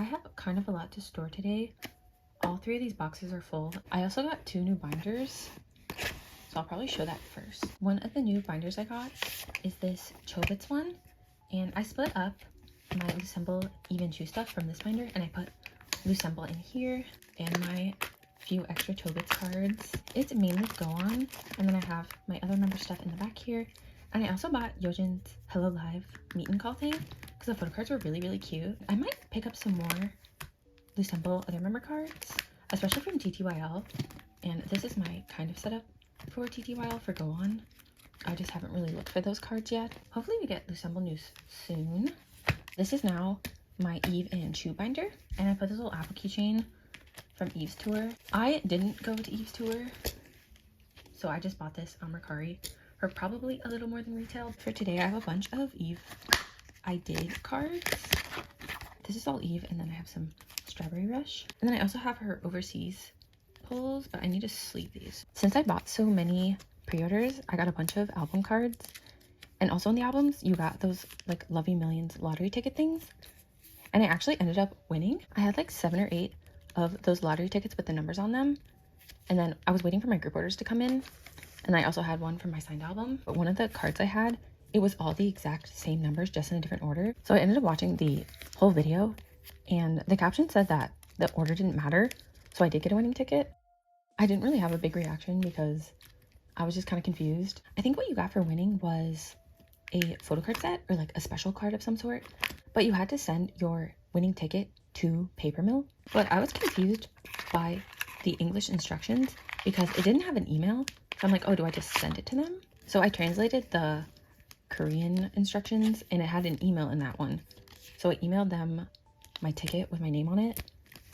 I have kind of a lot to store today. All 3 of these boxes are full. I also got 2 new binders, so I'll probably show that first. One of the new binders I got is this chobits one, and I split up my loossemble even chuu stuff from this binder, and I put loossemble in here and my few extra chobits cards. It's mainly go on, and then I have my other member stuff in the back here. And I also bought Yojin's Hello Live meet and call thing because the photo cards were really cute. I might pick up some more loossemble other member cards, especially from TTYL. And this is my kind of setup for TTYL for go on. I just haven't really looked for those cards yet. Hopefully we get loossemble news soon. This is now my Eve and chuu binder, and I put this little apple keychain from Eve's tour. I didn't go to Eve's tour, so I just bought this on Mercari for probably a little more than retail. For today, I have a bunch of Eve I Did cards. This is all Eve, and then I have some Strawberry Rush. And then I also have her overseas pulls, but I need to sleeve these. Since I bought so many pre-orders, I got a bunch of album cards. And also in the albums, you got those like Lovey Millions lottery ticket things. And I actually ended up winning. I had like 7 or 8 of those lottery tickets with the numbers on them. And then I was waiting for my group orders to come in. And I also had one for my signed album. But one of the cards I had, it was all the exact same numbers, just in a different order. So I ended up watching the whole video, and the caption said that the order didn't matter. So I did get a winning ticket. I didn't really have a big reaction because I was just kind of confused. I think what you got for winning was a photo card set or like a special card of some sort, but you had to send your winning ticket to paper mill. But I was confused by the English instructions because it didn't have an email. So I'm like, oh, do I just send it to them? So I translated the Korean instructions, and it had an email in that one. So I emailed them my ticket with my name on it.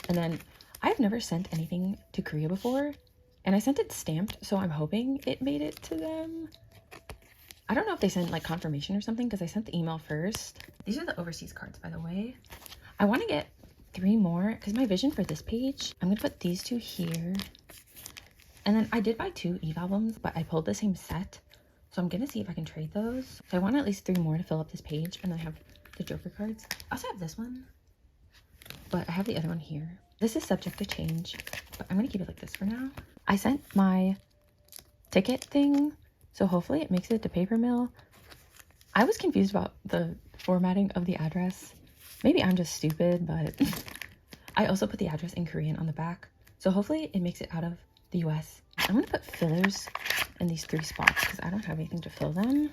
And then I've never sent anything to Korea before, and I sent it stamped, so I'm hoping it made it to them. I don't know if they sent like confirmation or something because I sent the email first. These are the overseas cards, by the way. I want to get 3 more because my vision for this page, I'm gonna put these 2 here. And then I did buy 2 Eve albums, but I pulled the same set. So I'm gonna see if I can trade those. So I want at least 3 more to fill up this page, and then I have the Joker cards. I also have this one, but I have the other one here. This is subject to change, but I'm gonna keep it like this for now. I sent my ticket thing, so hopefully it makes it to paper mill. I was confused about the formatting of the address. Maybe I'm just stupid, but I also put the address in Korean on the back. So hopefully it makes it out of the US. I'm gonna put fillers in these 3 spots because I don't have anything to fill them.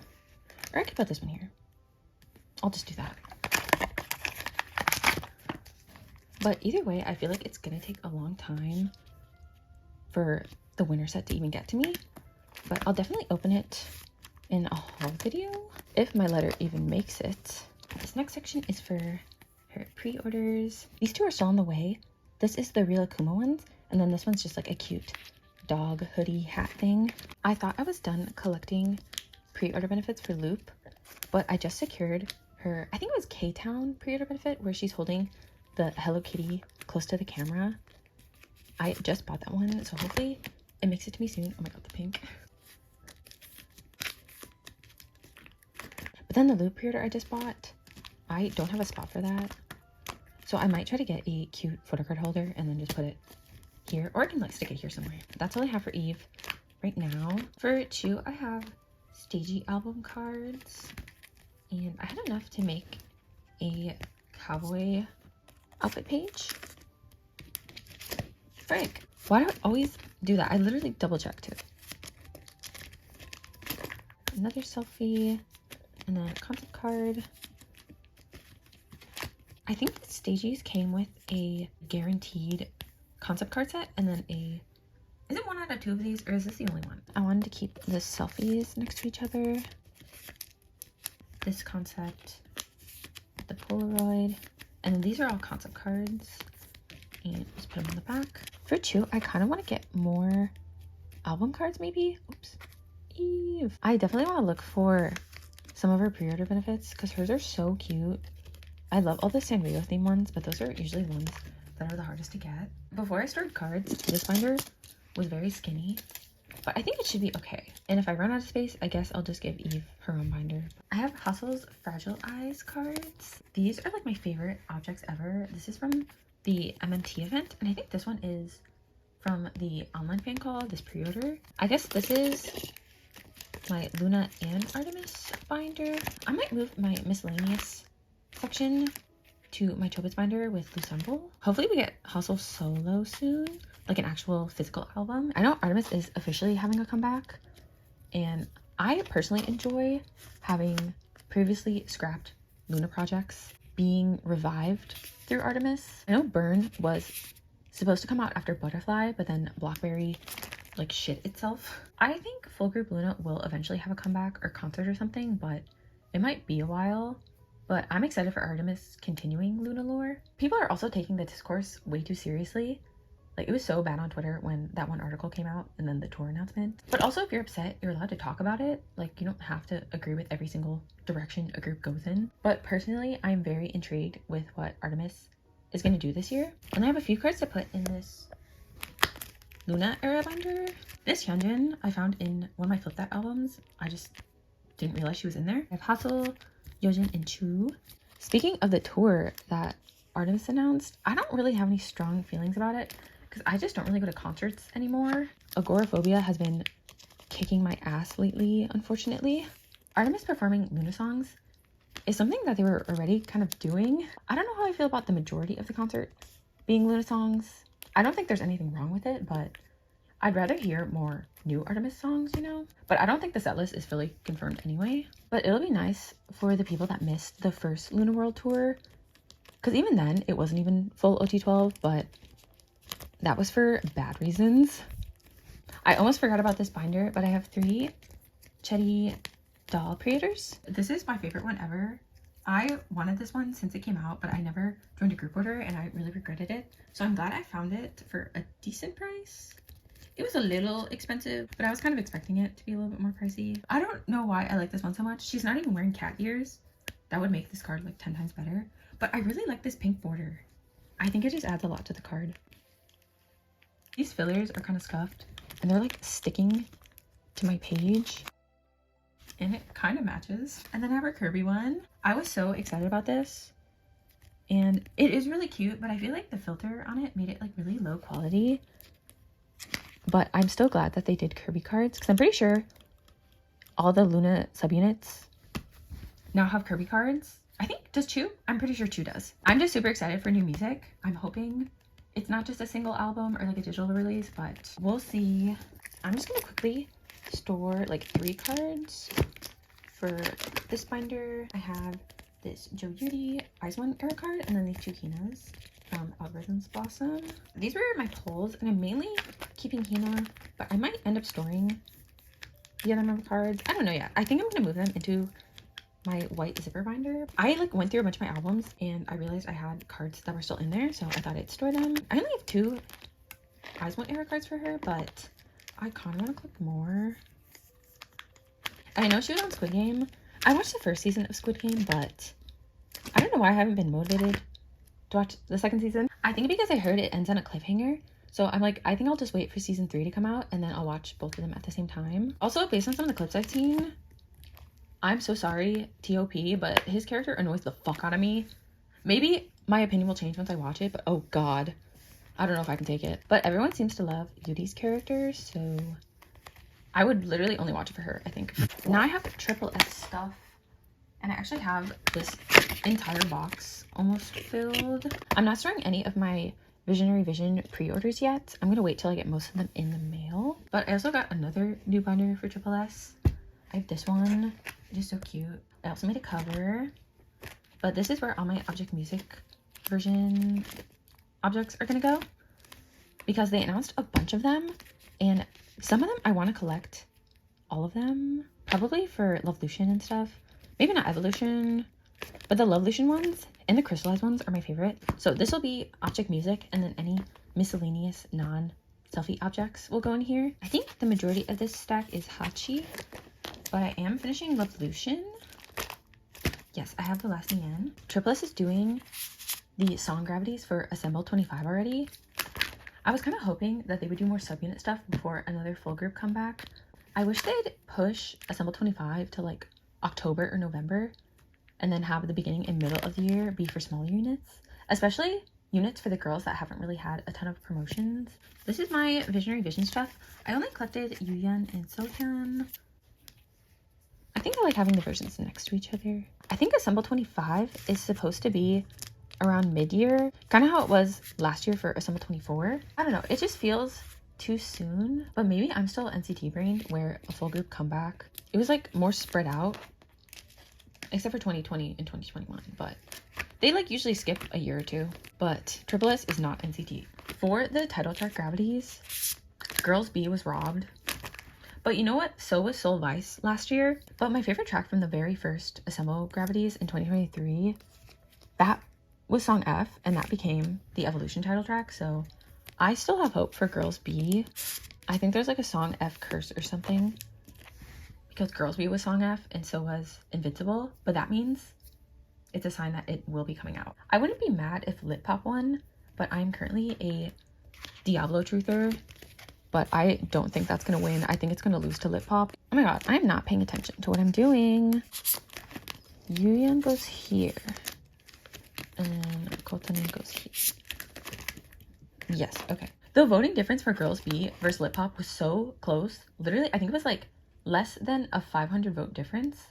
Or I could put this one here. I'll just do that. But either way, I feel like it's gonna take a long time for the winter set to even get to me. But I'll definitely open it in a haul video if my letter even makes it. This next section is for her pre-orders. These 2 are still on the way. This is the real Akuma ones, and then this one's just like a cute dog hoodie hat thing. I thought I was done collecting pre-order benefits for Loop, but I just secured her, I think it was K-Town pre-order benefit where she's holding the Hello Kitty close to the camera. I just bought that one, so hopefully it makes it to me soon. Oh my god, the pink. But then the Loop pre-order I just bought, I don't have a spot for that. So I might try to get a cute photocard holder and then just put it here, or I can like stick it here somewhere. That's all I have for Eve right now. For chuu, I have Stagey album cards, and I had enough to make a cowboy outfit page. Frick, why do I always do that? I literally double check too. Another selfie, and then a concept card. I think the Stageys came with a guaranteed concept card set, and then is it 1 out of 2 of these, or is this the only one? I wanted to keep the selfies next to each other. This concept, the Polaroid, and then these are all concept cards, and just put them on the back. For chuu, I kind of want to get more album cards maybe. Oops. Eve. I definitely want to look for some of her pre-order benefits because hers are so cute. I love all the Sanrio theme ones, but those are usually the ones that are the hardest to get. Before I stored cards, this binder was very skinny, but I think it should be okay. And if I run out of space, I guess I'll just give Eve her own binder. I have Haseul's Fragile Eyes cards. These are like my favorite objects ever. This is from the MMT event, and I think this one is from the online fan call, this pre-order. I guess this is my Loona and Artemis binder. I might move my miscellaneous section to my chobits binder with loossemble. Hopefully we get Haseul solo soon, like an actual physical album. I know Artemis is officially having a comeback, and I personally enjoy having previously scrapped Loona projects being revived through Artemis. I know Burn was supposed to come out after Butterfly, but then Blackberry like shit itself. I think full group Loona will eventually have a comeback or concert or something, but it might be a while. But I'm excited for Artemis continuing Loona lore. People are also taking the discourse way too seriously. Like, it was so bad on Twitter when that one article came out and then the tour announcement. But also, if you're upset, you're allowed to talk about it. Like, you don't have to agree with every single direction a group goes in. But personally, I'm very intrigued with what Artemis is going to do this year. And I have a few cards to put in this Loona era binder. This Hyunjin I found in one of my Flip That albums. I just didn't realize she was in there. I have Haseul, Yojin, and Chuu. Speaking of the tour that Artemis announced, I don't really have any strong feelings about it because I just don't really go to concerts anymore. Agoraphobia has been kicking my ass lately, unfortunately. Artemis performing Loona songs is something that they were already kind of doing. I don't know how I feel about the majority of the concert being Loona songs. I don't think there's anything wrong with it, but I'd rather hear more new Artemis songs, you know? But I don't think the setlist is fully confirmed anyway. But it'll be nice for the people that missed the first Loona World Tour, because even then, it wasn't even full OT12, but that was for bad reasons. I almost forgot about this binder, but I have 3 Chetty doll pre-orders. This is my favorite one ever. I wanted this one since it came out, but I never joined a group order and I really regretted it. So I'm glad I found it for a decent price. It was a little expensive, but I was kind of expecting it to be a little bit more pricey. I don't know why I like this one so much. She's not even wearing cat ears. That would make this card like 10 times better. But I really like this pink border. I think it just adds a lot to the card. These fillers are kind of scuffed and they're like sticking to my page. And it kind of matches. And then I have our Kirby one. I was so excited about this. And it is really cute, but I feel like the filter on it made it like really low quality. But I'm still glad that they did Kirby cards because I'm pretty sure all the Loona subunits now have Kirby cards. I think, does Chuu? I'm pretty sure Chuu does. I'm just super excited for new music. I'm hoping it's not just a single album or like a digital release, but we'll see. I'm just gonna quickly store like 3 cards for this binder. I have this Yuri Eyes One era card and then these 2 Hinas from Algorithms Blossom. These were my pulls and I'm mainly keeping Hina, but I might end up storing the other member cards. I don't know yet. I think I'm gonna move them into my white zipper binder. I like went through a bunch of my albums and I realized I had cards that were still in there, so I thought I'd store them. I only have 2 Eyes One era cards for her, but I kind of want to collect more. I know she was on Squid Game. I watched the first season of Squid Game, but I don't know why I haven't been motivated to watch the second season. I think because I heard it ends on a cliffhanger. So I'm like, I think I'll just wait for season 3 to come out and then I'll watch both of them at the same time. Also, based on some of the clips I've seen, I'm so sorry, T.O.P., but his character annoys the fuck out of me. Maybe my opinion will change once I watch it, but oh god. I don't know if I can take it. But everyone seems to love Yuri's character, so I would literally only watch it for her, I think. Now I have tripleS stuff, and I actually have this entire box almost filled. I'm not storing any of my Visionary Vision pre-orders yet. I'm gonna wait till I get most of them in the mail. But I also got another new binder for tripleS. I have this one, which is so cute. I also made a cover, but this is where all my object music version objects are gonna go because they announced a bunch of them and some of them I want to collect all of them, probably for Lovelyz and stuff. Maybe not Evolution, but the Lovelyz ones and the crystallized ones are my favorite. So this will be object music, and then any miscellaneous non-selfie objects will go in here. I think the majority of this stack is Hachi, but I am finishing Lovelyz. Yes, I have the last in. tripleS is doing the song gravities for Assemble 25 already. I was kind of hoping that they would do more subunit stuff before another full group comeback. I wish they'd push Assemble 25 to like October or November, and then have the beginning and middle of the year be for smaller units, especially units for the girls that haven't really had a ton of promotions. This is my Visionary Vision stuff. I only collected Yuyeon and Sohyun. I think I like having the versions next to each other. I think Assemble 25 is supposed to be around mid-year, kind of how it was last year for Assemble 24. I don't know, it just feels too soon, but maybe I'm still NCT brained where a full group comeback, it was like more spread out, except for 2020 and 2021, but they like usually skip a year or two. But tripleS is not NCT. For the title track gravities, Girls B was robbed. But you know what? So was lovelyz last year. But my favorite track from the very first Assemble gravities in 2023, that was song F, and that became the Evolution title track. So I still have hope for Girls B. I think there's like a song F curse or something, because Girls B was song F and so was Invincible, but that means it's a sign that it will be coming out. I wouldn't be mad if Lip Pop won, but I'm currently a Diablo truther, but I don't think that's gonna win. I think it's gonna lose to Lip Pop. Oh my god, I'm not paying attention to what I'm doing. Yuyeon goes here, and Kotane goes here. Yes, okay. The voting difference for Girls B versus Lip Pop was so close. Literally, I think it was like less than a 500 vote difference.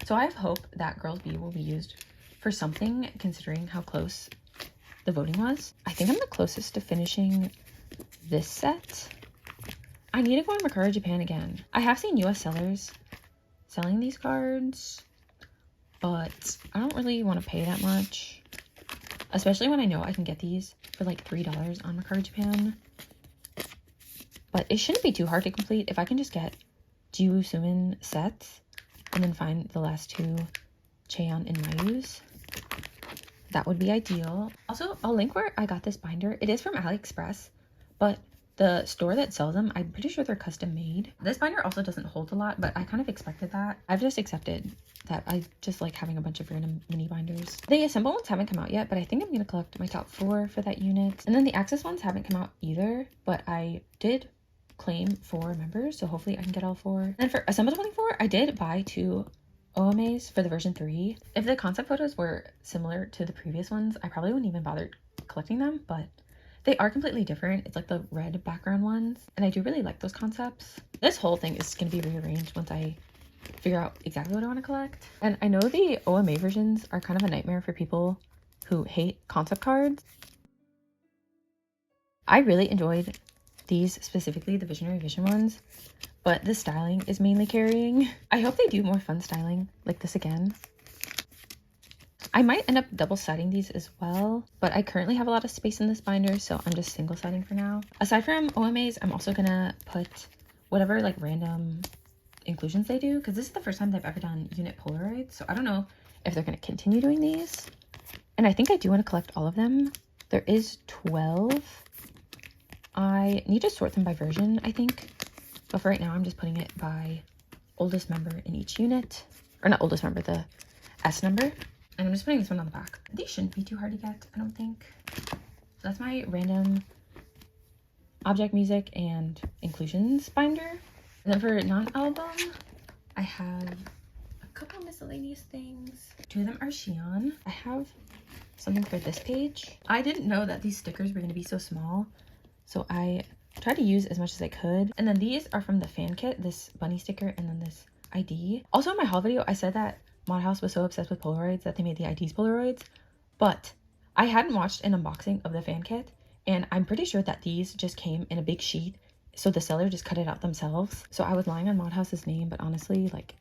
So I have hope that Girls B will be used for something, considering how close the voting was. I think I'm the closest to finishing this set. I need to go on Mercari Japan again. I have seen US sellers selling these cards, but I don't really want to pay that much, especially when I know I can get these for like $3 on Mercari Japan. But it shouldn't be too hard to complete if I can just get Jiwoo Sumin sets and then find the last two Cheon and Mayus. That would be ideal. Also, I'll link where I got this binder. It is from AliExpress, but the store that sells them, I'm pretty sure they're custom made. This binder also doesn't hold a lot, but I kind of expected that. I've just accepted that I just like having a bunch of random mini binders. The Assemble ones haven't come out yet, but I think I'm going to collect my top 4 for that unit. And then the Axis ones haven't come out either, but I did claim 4 members, so hopefully I can get all 4. And for Assemble 24, I did buy 2 OMAs for the version 3. If the concept photos were similar to the previous ones, I probably wouldn't even bother collecting them, but they are completely different. It's like the red background ones, and I do really like those concepts. This whole thing is going to be rearranged once I figure out exactly what I want to collect. And I know the OMA versions are kind of a nightmare for people who hate concept cards. I really enjoyed these, specifically the Visionary Vision ones, but the styling is mainly carrying. I hope they do more fun styling like this again. I might end up double siding these as well, but I currently have a lot of space in this binder, so I'm just single siding for now. Aside from OMAs, I'm also gonna put whatever like random inclusions they do, because this is the first time they've ever done unit Polaroids, so I don't know if they're gonna continue doing these. And I think I do want to collect all of them. There is 12. I need to sort them by version, I think, but for right now I'm just putting it by oldest member in each unit, or not oldest member, the S number. And I'm just putting this one on the back. These shouldn't be too hard to get, I don't think. So that's my random object, music, and inclusions binder. And then for non-album, I have a couple miscellaneous things. 2 of them are Xion. I have something for this page. I didn't know that these stickers were going to be so small, so I tried to use as much as I could. And then these are from the fan kit, this bunny sticker and then this ID. Also in my haul video, I said that Mod House was so obsessed with Polaroids that they made the IDs Polaroids, but I hadn't watched an unboxing of the fan kit, and I'm pretty sure that these just came in a big sheet, so the seller just cut it out themselves. So I was lying on Mod House's name, but honestly, like,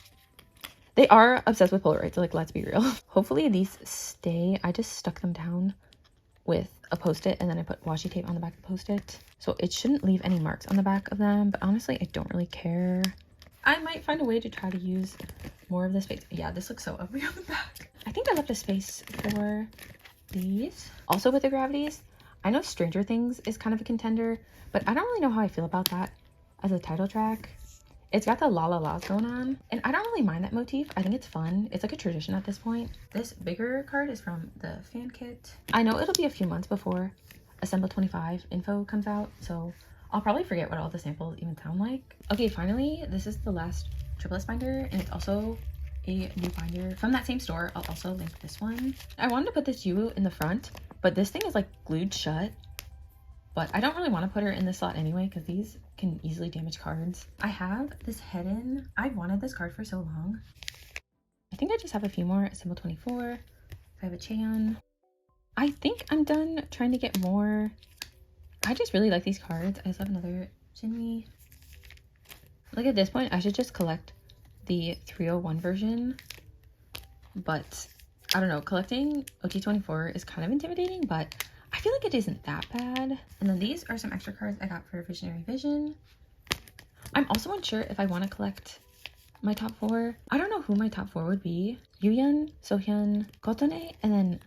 they are obsessed with Polaroids, like, let's be real. Hopefully these stay. I just stuck them down with a post-it, and then I put washi tape on the back of the post-it, so it shouldn't leave any marks on the back of them, but honestly, I don't really care. I might find a way to try to use more of the space. Yeah, this looks so ugly on the back. I think I left a space for these. Also with the gravities, I know Stranger Things is kind of a contender, but I don't really know how I feel about that as a title track. It's got the la la la's going on, and I don't really mind that motif. I think it's fun. It's like a tradition at this point. This bigger card is from the fan kit. I know it'll be a few months before Assemble 25 info comes out, so I'll probably forget what all the samples even sound like. Okay, finally, this is the last tripleS binder, and it's also a new binder from that same store. I'll also link this one. I wanted to put this yuu in the front, but this thing is like glued shut. But I don't really want to put her in this slot anyway, because these can easily damage cards. I have this head-in. I've wanted this card for so long. I think I just have a few more. Assemble 24. I have a Chan. I think I'm done trying to get more. I just really like these cards. I just have another Jinmi. Like at this point, I should just collect the 301 version. But I don't know, collecting OT24 is kind of intimidating, but I feel like it isn't that bad. And then these are some extra cards I got for Visionary Vision. I'm also unsure if I want to collect my top 4. I don't know who my top 4 would be. Yuyeon, Sohyun, Kotone, and then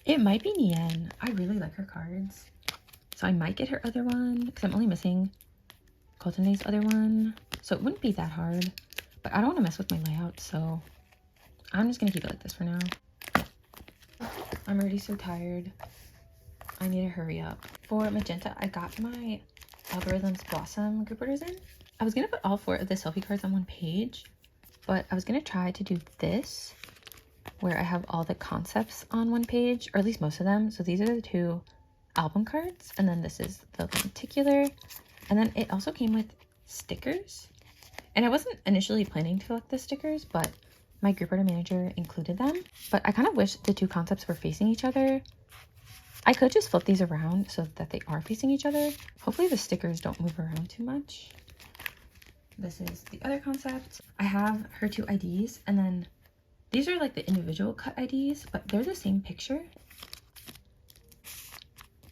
it might be Nien. I really like her cards. So I might get her other one because I'm only missing Kotone's other one. So it wouldn't be that hard. But I don't want to mess with my layout, so I'm just going to keep it like this for now. I'm already so tired. I need to hurry up. For Magenta, I got my Algorithms Blossom group orders in. I was going to put all 4 of the selfie cards on one page, but I was going to try to do this, where I have all the concepts on one page, or at least most of them. So these are the 2 album cards, and then this is the lenticular, and then it also came with stickers. And I wasn't initially planning to collect the stickers, but my group order manager included them. But I kind of wish the 2 concepts were facing each other. I could just flip these around so that they are facing each other. Hopefully the stickers don't move around too much. This is the other concept. I have her 2 IDs, and then these are like the individual cut IDs, but they're the same picture.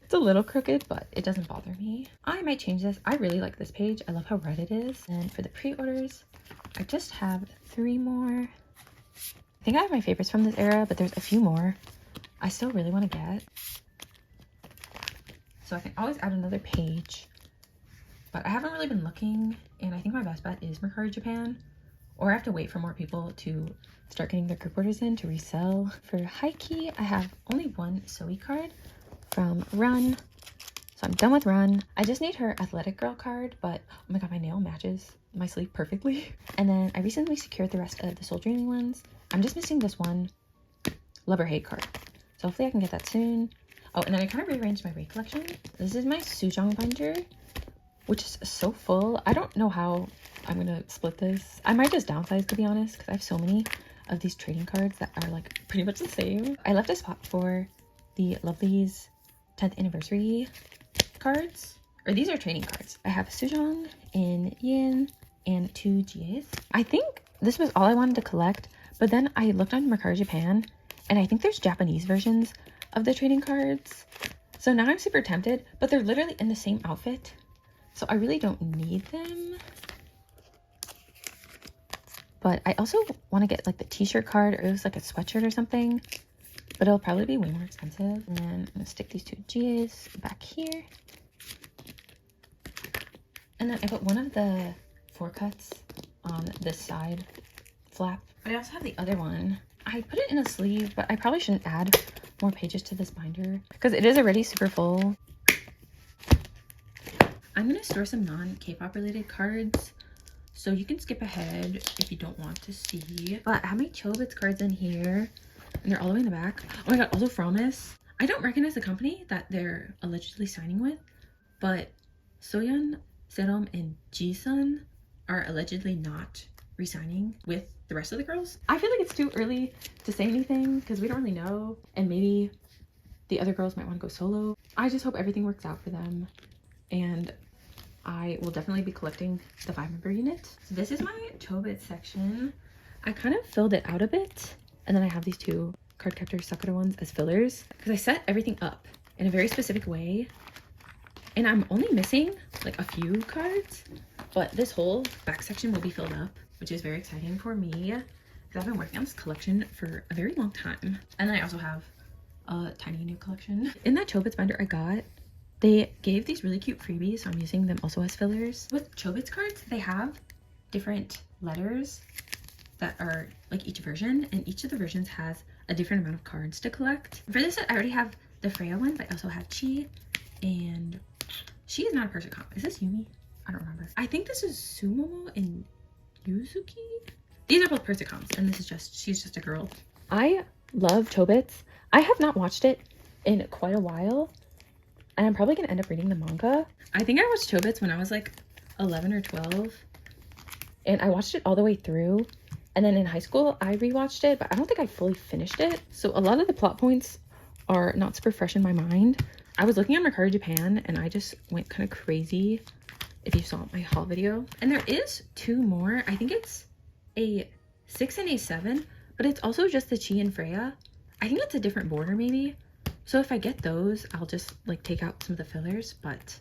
It's a little crooked, but it doesn't bother me. I might change this. I really like this page. I love how red it is. And for the pre-orders, I just have 3 more. I think I have my favorites from this era, but there's a few more I still really want to get. So I can always add another page, but I haven't really been looking, and I think my best bet is Mercari Japan, or I have to wait for more people to start getting their group orders in to resell. For Heiki, I have only 1 Zoe card from Run, so I'm done with Run. I just need her Athletic Girl card, but oh my god, my nail matches my sleeve perfectly. And then I recently secured the rest of the Soul Dreaming ones. I'm just missing this one Love or Hate card, so hopefully I can get that soon. Oh, and then I kind of rearranged my Ray collection. This is my Sujong binder, which is so full. I don't know how I'm gonna split this. I might just downsize, to be honest, because I have so many of these trading cards that are like pretty much the same. I left a spot for the lovelyz 10th anniversary cards, or these are trading cards. I have Sujong and Yin and 2 GAs. I think this was all I wanted to collect, but then I looked on Mercari Japan, and I think there's Japanese versions of the trading cards. So now I'm super tempted, but they're literally in the same outfit, so I really don't need them. But I also want to get like the t-shirt card, or it was like a sweatshirt or something, but it'll probably be way more expensive. And then I'm gonna stick these 2 GAs back here, and then I put one of the 4 cuts on this side flap, but I also have the other one. I put it in a sleeve, but I probably shouldn't add more pages to this binder because it is already super full. I'm gonna store some non-K-pop related cards, so you can skip ahead if you don't want to see. But I have my Chobits cards in here, and they're all the way in the back. Oh my god, also Fromis. I don't recognize the company that they're allegedly signing with, but Soyeon, Serom, and Jisun are allegedly not re-signing with the rest of the girls. I feel like it's too early to say anything because we don't really know, and maybe the other girls might want to go solo. I just hope everything works out for them, and I will definitely be collecting the 5-member unit. So this is my Chobits section. I kind of filled it out a bit, and then I have these 2 Cardcaptor Sakura ones as fillers because I set everything up in a very specific way, and I'm only missing like a few cards, but this whole back section will be filled up, which is very exciting for me because I've been working on this collection for a very long time. And then I also have a tiny new collection. In that Chobits binder I got, they gave these really cute freebies, so I'm using them also as fillers. With Chobits cards, they have different letters that are like each version, and each of the versions has a different amount of cards to collect. For this set, I already have the Freya one, but I also have Chi and she is not a person comp. Is this Yumi? I don't remember. I think this is Sumomo and Yuzuki. These are both person comps, and this is just, she's just a girl. I love Chobits. I have not watched it in quite a while, and I'm probably gonna end up reading the manga. I think I watched Chobits when I was like 11 or 12, and I watched it all the way through. And then in high school, I rewatched it, but I don't think I fully finished it. So a lot of the plot points are not super fresh in my mind. I was looking at my card to Japan, and I just went kind of crazy if you saw my haul video. And there is 2 more. I think it's a 6 and a 7, but it's also just the Chi and Freya. I think it's a different border maybe. So if I get those, I'll just like take out some of the fillers, but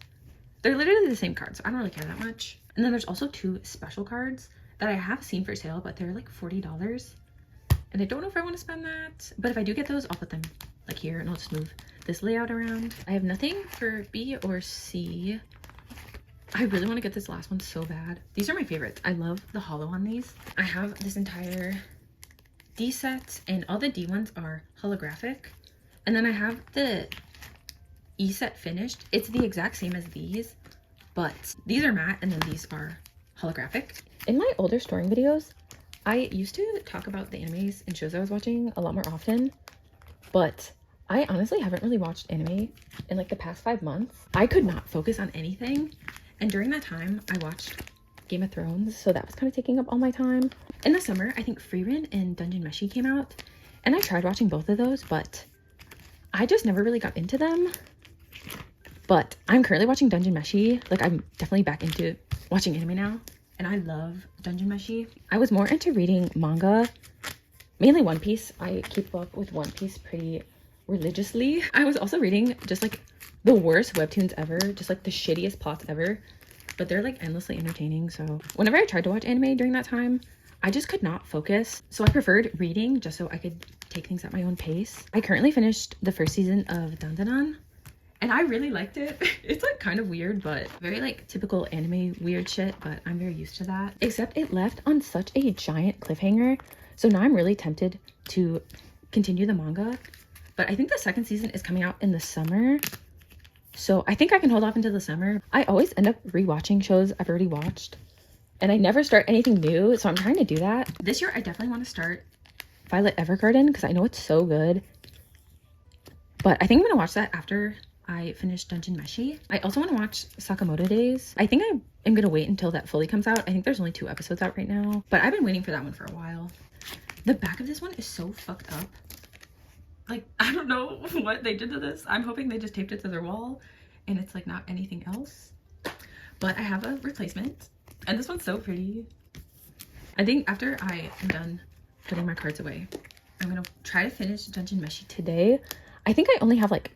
they're literally the same card, so I don't really care that much. And then there's also 2 special cards that I have seen for sale, but they're like $40. And I don't know if I want to spend that, but if I do get those, I'll put them like here, and I'll just move this layout around. I have nothing for B or C. I really want to get this last one so bad. These are my favorites. I love the hollow on these. I have this entire D set, and all the D ones are holographic. And then I have the E set finished. It's the exact same as these, but these are matte and then these are holographic. In my older storing videos, I used to talk about the animes and shows I was watching a lot more often, but I honestly haven't really watched anime in like the past 5 months. I could not focus on anything, and during that time I watched Game of Thrones, so that was kind of taking up all my time. In the summer, I think Frieren and Dungeon Meshi came out, and I tried watching both of those, but I just never really got into them. But I'm currently watching Dungeon Meshi. Like, I'm definitely back into watching anime now, and I love Dungeon Meshi. I was more into reading manga, mainly One Piece. I keep up with One Piece pretty religiously. I was also reading just like the worst webtoons ever, just like the shittiest plots ever, but they're like endlessly entertaining. So whenever I tried to watch anime during that time, I just could not focus. So I preferred reading just so I could take things at my own pace. I currently finished the 1st season of Dandadan, and I really liked it. It's like kind of weird, but very like typical anime weird shit, but I'm very used to that. Except it left on such a giant cliffhanger. So now I'm really tempted to continue the manga, but I think the 2nd season is coming out in the summer. So I think I can hold off until the summer. I always end up rewatching shows I've already watched, and I never start anything new. So I'm trying to do that. This year, I definitely want to start Violet Evergarden because I know it's so good. But I think I'm going to watch that after I finish Dungeon Meshi. I also want to watch Sakamoto Days. I think I am going to wait until that fully comes out. I think there's only 2 episodes out right now, but I've been waiting for that one for a while. The back of this one is so fucked up. Like, I don't know what they did to this. I'm hoping they just taped it to their wall and it's like not anything else. But I have a replacement, and this one's so pretty. I think after I am done putting my cards away, I'm gonna try to finish Dungeon Meshi today. I think I only have like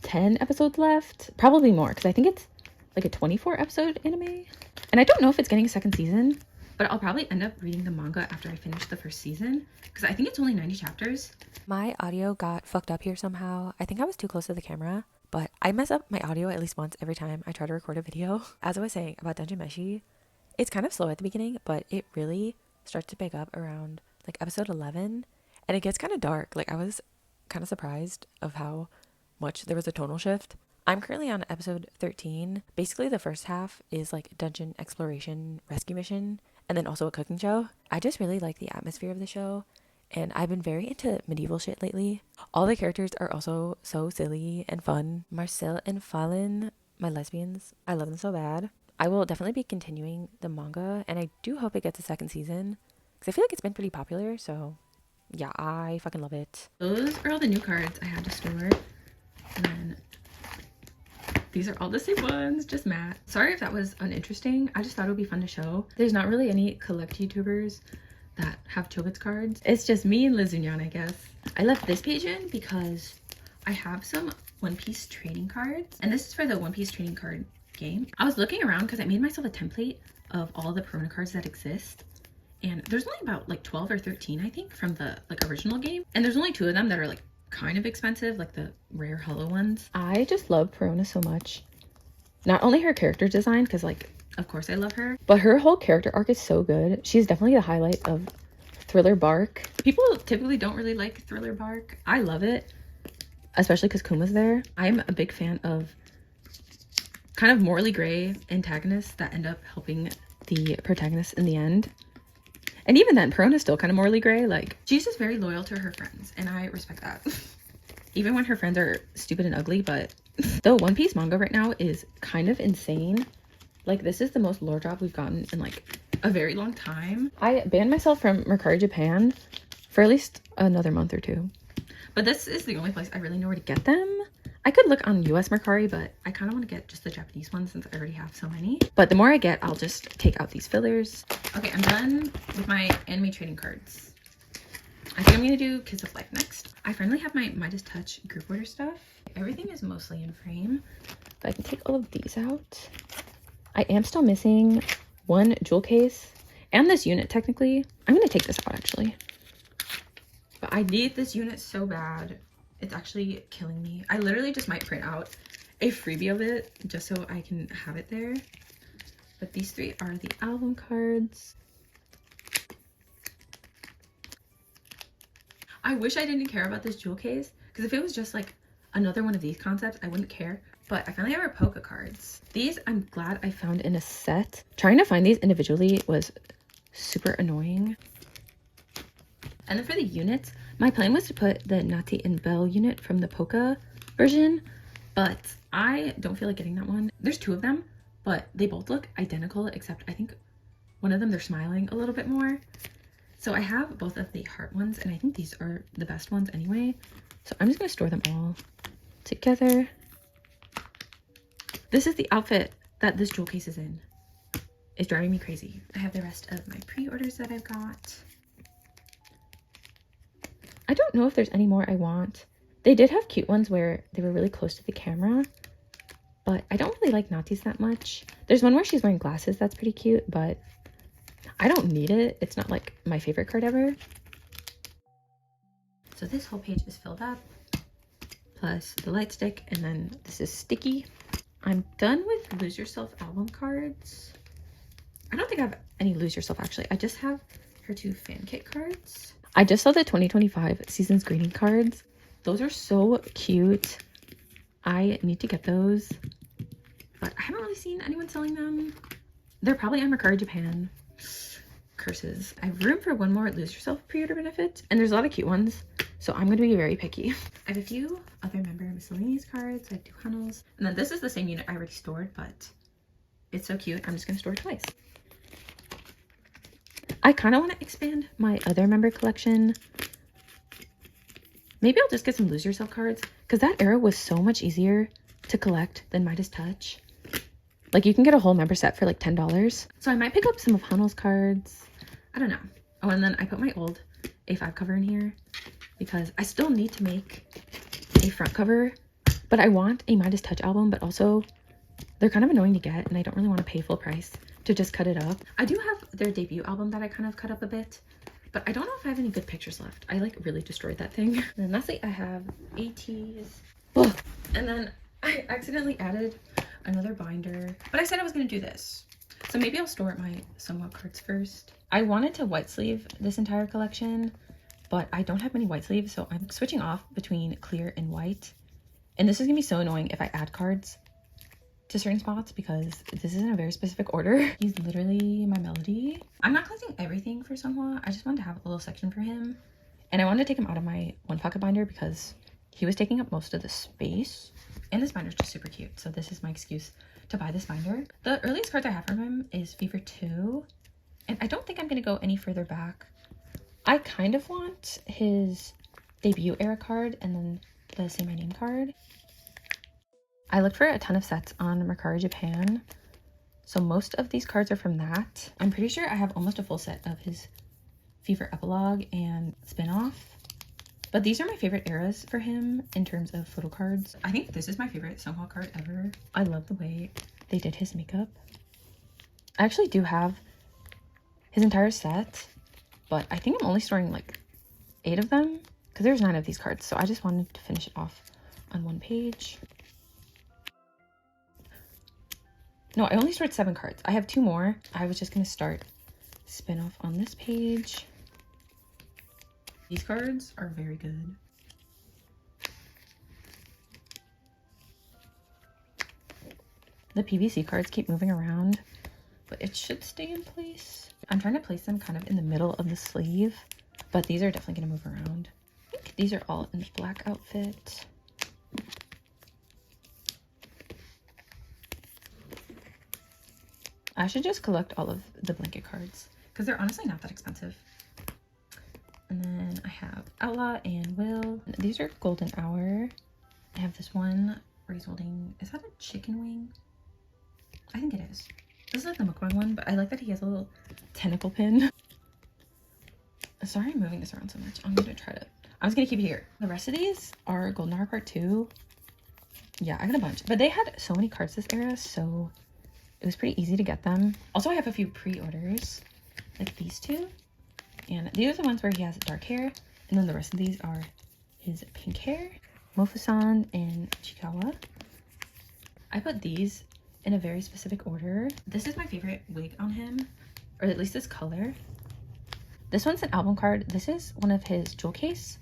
10 episodes left, probably more, because I think it's like a 24 episode anime, and I don't know if it's getting a 2nd season, but I'll probably end up reading the manga after I finish the 1st season because I think it's only 90 chapters. My audio got fucked up here somehow. I think I was too close to the camera, but I mess up my audio at least once every time I try to record a video. As I was saying about Dungeon Meshi, it's kind of slow at the beginning, but it really starts to pick up around like episode 11, and it gets kind of dark. Like, I was kind of surprised of how much there was a tonal shift. I'm currently on episode 13. Basically, the first half is like dungeon exploration rescue mission, and then also a cooking show. I just really like the atmosphere of the show, and I've been very into medieval shit lately. All the characters are also so silly and fun. Marcel and Fallen, my lesbians, I love them so bad. I will definitely be continuing the manga, and I do hope it gets a 2nd season because I feel like it's been pretty popular. So yeah, I fucking love it. Those are all the new cards I had to store, and then these are all the same ones, just matte. Sorry if that was uninteresting. I just thought it would be fun to show. There's not really any collect YouTubers that have Chobits cards. It's just me and Lizunyan, I guess. I left this page in because I have some One Piece trading cards, and this is for the One Piece trading card game. I was looking around because I made myself a template of all the Perona cards that exist, and there's only about like 12 or 13, I think, from the like original game, and there's only 2 of them that are like kind of expensive, like the rare hollow ones. I just love Perona so much. Not only her character design, because like of course I love her, but her whole character arc is so good. She's definitely the highlight of Thriller Bark. People typically don't really like Thriller Bark. I love it, especially because Kuma's there. I'm a big fan of kind of morally gray antagonists that end up helping the protagonist in the end. And even then, Perona's still kind of morally gray. Like, she's just very loyal to her friends, and I respect that. Even when her friends are stupid and ugly. But the One Piece manga right now is kind of insane. Like, this is the most lore drop we've gotten in like a very long time. I banned myself from Mercari Japan for at least another month or two, but this is the only place I really know where to get them. I could look on US Mercari, but I kind of want to get just the Japanese ones since I already have so many. But the more I get, I'll just take out these fillers. Okay, I'm done with my anime trading cards. I think I'm gonna do Kiss of Life next. I finally have my Midas Touch group order stuff. Everything is mostly in frame, but I can take all of these out. I am still missing one jewel case and this unit technically. I'm gonna take this out actually. But I need this unit so bad. It's actually killing me. I literally just might print out a freebie of it just so I can have it there. But these three are the album cards. I wish I didn't care about this jewel case, because if it was just like another one of these concepts, I wouldn't care. But I finally have our Pokecards. These I'm glad I found in a set. Trying to find these individually was super annoying. And then for the units, my plan was to put the Natty and Belle unit from the Poca version, but I don't feel like getting that one. There's two of them, but they both look identical, except I think one of them they're smiling a little bit more. So I have both of the heart ones, and I think these are the best ones anyway. So I'm just gonna store them all together. This is the outfit that this jewel case is in. It's driving me crazy. I have the rest of my pre-orders that I've got. I don't know if there's any more I want. They did have cute ones where they were really close to the camera, but I don't really like Natty's that much. There's one where she's wearing glasses that's pretty cute, but I don't need it. It's not like my favorite card ever. So this whole page is filled up, plus the light stick, and then this is sticky. I'm done with Lose Yourself album cards. I don't think I have any Lose Yourself actually. I just have her two fan kit cards. I just saw the 2025 season's greeting cards. Those are so cute. I need to get those, but I haven't really seen anyone selling them. They're probably on Mercari Japan. Curses. I have room for one more Lose Yourself pre-order benefit, and there's a lot of cute ones, so I'm going to be very picky. I have a few other member miscellaneous cards. I have two Hunnels, and then this is the same unit I already stored, but it's so cute. I'm just going to store it twice. I kind of want to expand my other member collection. Maybe I'll just get some Lose Yourself cards, because that era was so much easier to collect than Midas Touch. Like, you can get a whole member set for like $10. So I might pick up some of Hunnel's cards. I don't know. Oh, and then I put my old A5 cover in here because I still need to make a front cover, but I want a Midas Touch album, but also they're kind of annoying to get, and I don't really want to pay full price to just cut it up. I do have their debut album that I kind of cut up a bit, but I don't know if I have any good pictures left. I like really destroyed that thing. And then lastly, I have ateez. Ugh. And then I accidentally added another binder, but I said I was going to do this. So maybe I'll store my seonghwa cards first. I wanted to white sleeve this entire collection, but I don't have many white sleeves, so I'm switching off between clear and white. And this is going to be so annoying if I add cards to certain spots because this is in a very specific order. He's literally my melody. I'm not collecting everything for seonghwa. I just wanted to have a little section for him. And I wanted to take him out of my one pocket binder because he was taking up most of the space. And this binder is just super cute. So this is my excuse to buy this binder. The earliest cards I have from him is Fever 2. And I don't think I'm going to go any further back. I kind of want his debut era card and then the Say My Name card. I looked for a ton of sets on Mercari Japan. So most of these cards are from that. I'm pretty sure I have almost a full set of his Fever Epilogue and Spin-Off. But these are my favorite eras for him in terms of photo cards. I think this is my favorite seonghwa card ever. I love the way they did his makeup. I actually do have his entire set, but I think I'm only storing like 8 of them because there's 9 of these cards. So I just wanted to finish it off on one page. No, I only stored 7 cards. I have 2 more. I was just going to start Spin-Off on this page. These cards are very good. The PVC cards keep moving around, but it should stay in place. I'm trying to place them kind of in the middle of the sleeve, but these are definitely going to move around. I think these are all in the black outfit. I should just collect all of the blanket cards because they're honestly not that expensive. And then I have Outlaw and Will. These are Golden Hour. I have this one where he's holding, is that a chicken wing? I think it is. This is like the mukbang one, but I like that he has a little tentacle pin. Sorry I'm moving this around so much. I'm just gonna keep it here. The rest of these are Golden Hour Part 2. Yeah, I got a bunch. But they had so many cards this era, so it was pretty easy to get them. Also, I have a few pre-orders, like these two. And these are the ones where he has dark hair. And then the rest of these are his pink hair. Mofusan and Chikawa. I put these in a very specific order. This is my favorite wig on him, or at least this color. This one's an album card. This is one of his jewel case.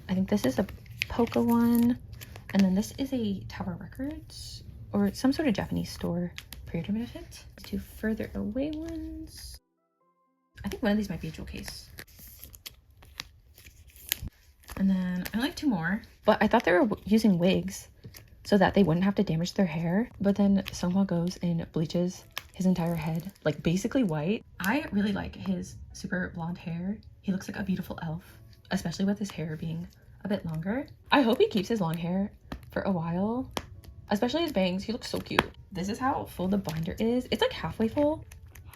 I think this is a Polka one. And then this is a Tower Records or some sort of Japanese store pre-order benefit. Two further away ones. I think one of these might be a jewel case. And then I like two more, but I thought they were using wigs so that they wouldn't have to damage their hair. But then Seonghwa goes and bleaches his entire head, like basically white. I really like his super blonde hair. He looks like a beautiful elf, especially with his hair being a bit longer. I hope he keeps his long hair for a while, especially his bangs. He looks so cute. This is how full the binder is. It's like halfway full.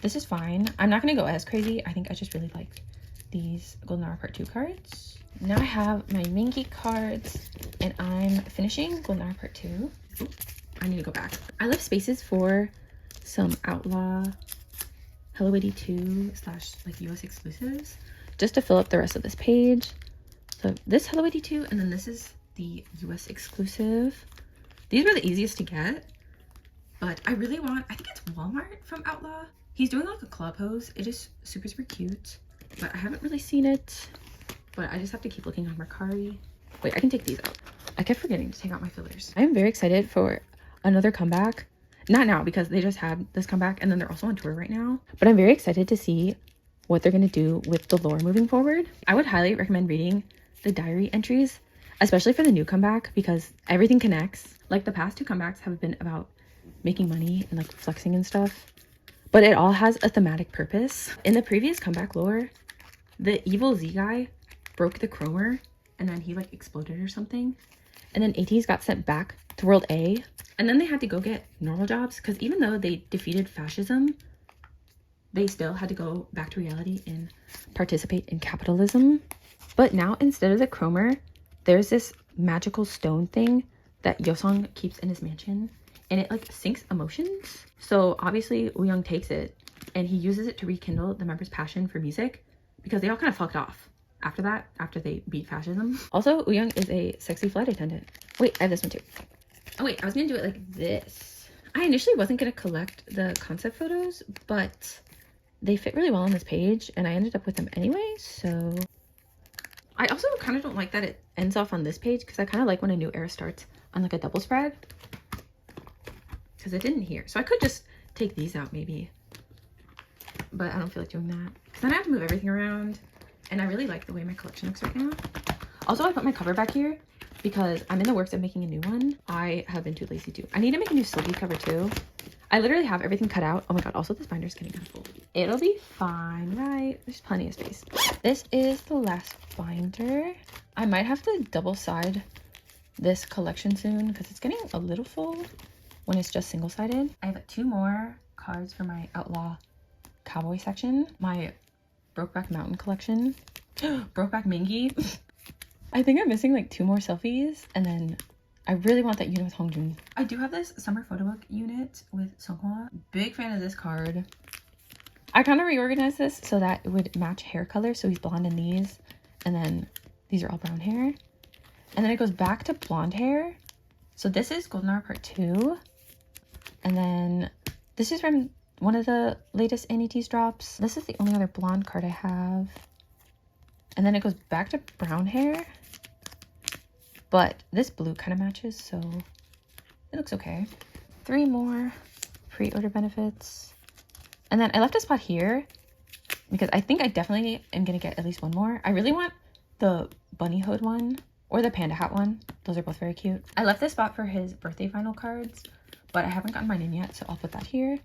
This is fine. I'm not gonna go as crazy. I think I just really like these Golden Hour Part 2 cards. Now I have my Mingi cards, and I'm finishing Golden Hour Part 2. Ooh, I need to go back. I left spaces for some Outlaw Hello 82 / like US exclusives, just to fill up the rest of this page. So this Hello 82, and then this is the US exclusive. These were the easiest to get, but I really want, I think it's Walmart from Outlaw. He's doing like a claw pose. It is super, super cute, but I haven't really seen it. But I just have to keep looking on Mercari. Wait, I can take these out. I kept forgetting to take out my fillers. I am very excited for another comeback. Not now, because they just had this comeback and then they're also on tour right now. But I'm very excited to see what they're going to do with the lore moving forward. I would highly recommend reading the diary entries, especially for the new comeback, because everything connects. Like the past two comebacks have been about making money and like flexing and stuff, but it all has a thematic purpose. In the previous comeback lore, the evil Z guy broke the chromer and then he like exploded or something, and then ateez got sent back to world A, and then they had to go get normal jobs because even though they defeated fascism, they still had to go back to reality and participate in capitalism. But now instead of the chromer, there's this magical stone thing that Yosong keeps in his mansion, and it like syncs emotions. So obviously Wooyoung takes it and he uses it to rekindle the members' passion for music, because they all kind of fucked off after that, after they beat fascism. Also, Wooyoung is a sexy flight attendant. Wait, I have this one too. Oh wait, I was gonna do it like this. I initially wasn't gonna collect the concept photos, but they fit really well on this page and I ended up with them anyway. So I also kind of don't like that it ends off on this page, because I kind of like when a new era starts on like a double spread, because it didn't here. So I could just take these out maybe, but I don't feel like doing that because then I have to move everything around, and I really like the way my collection looks right now. Also, I put my cover back here because I'm in the works of making a new one. I have been too lazy to. I need to make a new Sylvie cover too. I literally have everything cut out. Oh my god, also this binder's getting kind of full. It'll be fine, right? There's plenty of space. This is the last binder. I might have to double side this collection soon because it's getting a little full when it's just single-sided. I have 2 more cards for my Outlaw Cowboy section. My Brokeback Mountain collection. Brokeback Mingi. I think I'm missing like 2 more selfies, and then I really want that unit with Hongjun. I do have this summer photo book unit with seonghwa. Big fan of this card. I kind of reorganized this so that it would match hair color. So he's blonde in these, and then these are all brown hair. And then it goes back to blonde hair. So this is Golden Hour Part 2. And then this is from one of the latest ateez drops. This is the only other blonde card I have. And then it goes back to brown hair. But this blue kind of matches, so it looks okay. 3 more. pre-order benefits. And then I left a spot here because I think I definitely am gonna get at least one more. I really want the bunny hood one or the panda hat one. Those are both very cute. I left this spot for his birthday vinyl cards, but I haven't gotten mine in yet, so I'll put that here.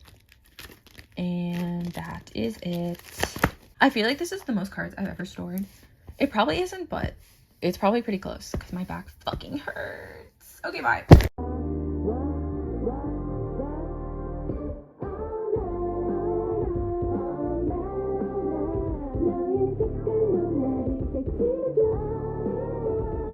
And that is it. I feel like this is the most cards I've ever stored. It probably isn't, but it's probably pretty close because my back fucking hurts. Okay, bye.